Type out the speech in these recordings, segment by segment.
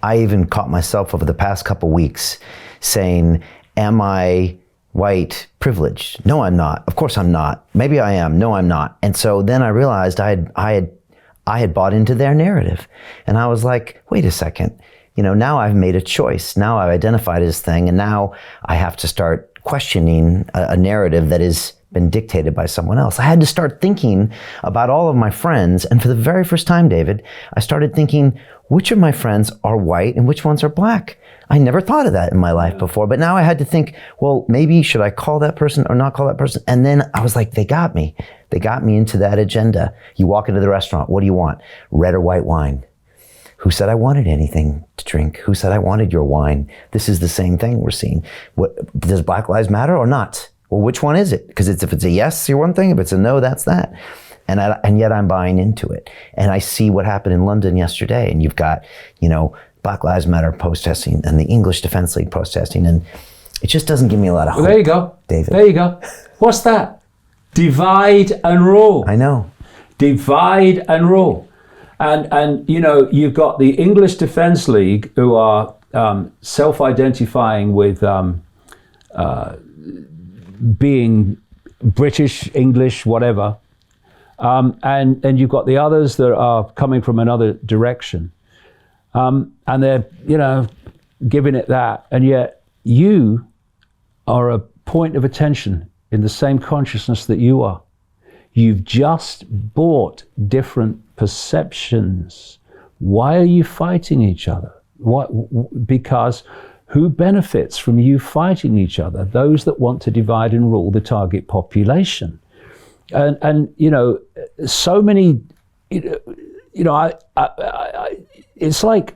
I even caught myself over the past couple weeks saying, am I white privileged? No, I'm not. Of course I'm not. Maybe I am. No, I'm not. And so then I realized I had bought into their narrative. And I was like, wait a second. Now I've made a choice. Now I've identified this thing. And now I have to start questioning a narrative that has been dictated by someone else. I had to start thinking about all of my friends. And for the very first time, David, I started thinking, which of my friends are white and which ones are black? I never thought of that in my life before, but now I had to think, well, maybe should I call that person or not call that person? And then I was like, they got me. They got me into that agenda. You walk into the restaurant, what do you want? Red or white wine? Who said I wanted anything to drink? Who said I wanted your wine? This is the same thing we're seeing. Does Black Lives Matter or not? Well, which one is it? Because if it's a yes, you're one thing. If it's a no, that's that. And yet I'm buying into it. And I see what happened in London yesterday. And you've got, Black Lives Matter protesting and the English Defence League protesting. And it just doesn't give me a lot of hope. Well, there you go. David. There you go. What's that? Divide and rule. I know. Divide and rule. And you've got the English Defence League who are self-identifying with being British, English, whatever. And you've got the others that are coming from another direction. And they're, giving it that. And yet you are a point of attention in the same consciousness that you are. You've just bought different perceptions. Why are you fighting each other? Because who benefits from you fighting each other? Those that want to divide and rule the target population. And so many, it's like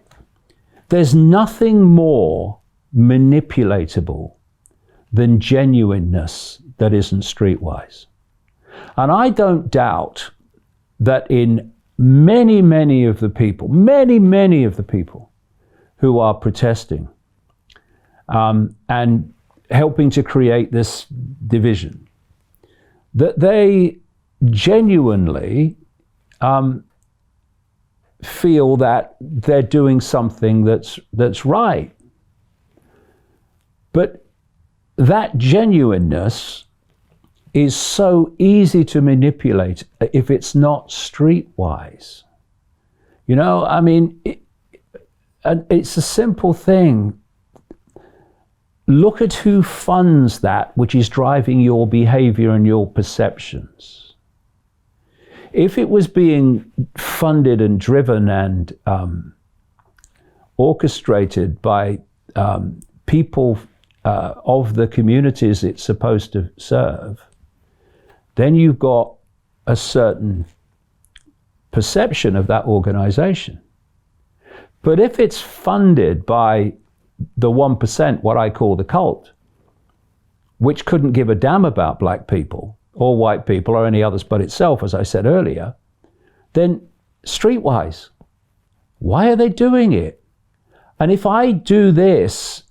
there's nothing more manipulatable than genuineness that isn't streetwise. And I don't doubt that in many of the people who are protesting and helping to create this division, that they genuinely feel that they're doing something that's right. But that genuineness is so easy to manipulate if it's not streetwise. It's a simple thing. Look at who funds that which is driving your behavior and your perceptions. If it was being funded and driven and orchestrated by people of the communities it's supposed to serve, then you've got a certain perception of that organization. But if it's funded by the 1%, what I call the cult, which couldn't give a damn about black people or white people or any others but itself, as I said earlier, then streetwise, why are they doing it? And if I do this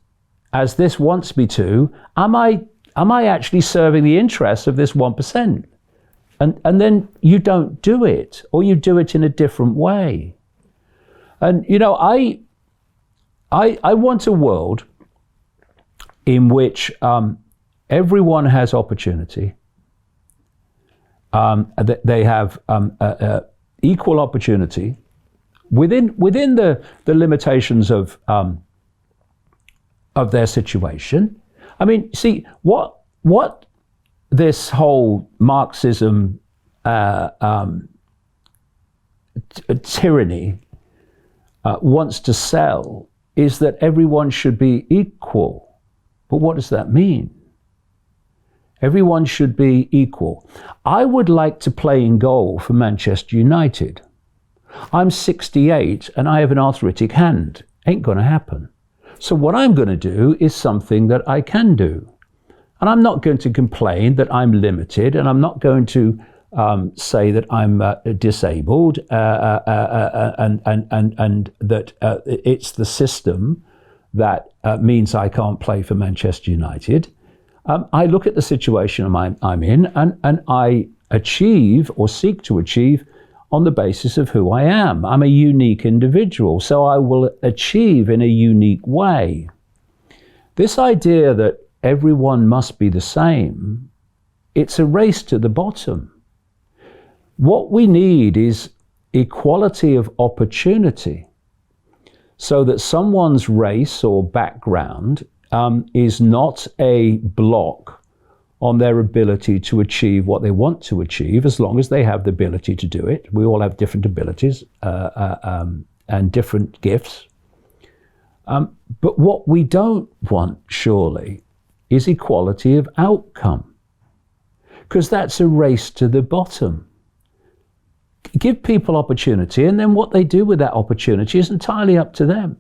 as this wants me to, am I actually serving the interests of this 1%? And then you don't do it, or you do it in a different way. And I want a world in which everyone has opportunity. They have equal opportunity within the limitations of their situation. I mean, see what this whole Marxism tyranny wants to sell is that everyone should be equal. But what does that mean? Everyone should be equal. I would like to play in goal for Manchester United. I'm 68 and I have an arthritic hand. Ain't gonna happen. So what I'm gonna do is something that I can do. And I'm not going to complain that I'm limited, and I'm not going to say that I'm disabled and that it's the system that means I can't play for Manchester United. I look at the situation I'm in and I achieve or seek to achieve on the basis of who I am. I'm a unique individual, so I will achieve in a unique way. This idea that everyone must be the same, it's a race to the bottom. What we need is equality of opportunity, so that someone's race or background is not a block on their ability to achieve what they want to achieve, as long as they have the ability to do it. We all have different abilities and different gifts. But what we don't want, surely, is equality of outcome, because that's a race to the bottom. Give people opportunity, and then what they do with that opportunity is entirely up to them.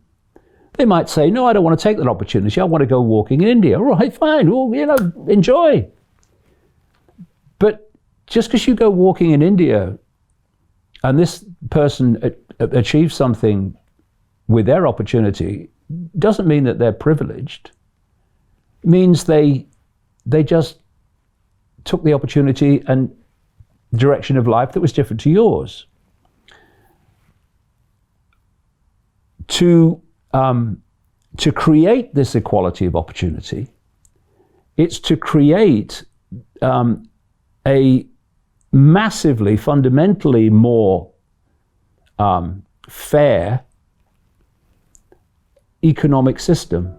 They might say, no, I don't want to take that opportunity. I want to go walking in India. All right, fine. Well, enjoy. But just because you go walking in India and this person achieves something with their opportunity doesn't mean that they're privileged. It means they just took the opportunity and direction of life that was different to yours. To create this equality of opportunity, it's to create a massively, fundamentally more fair economic system.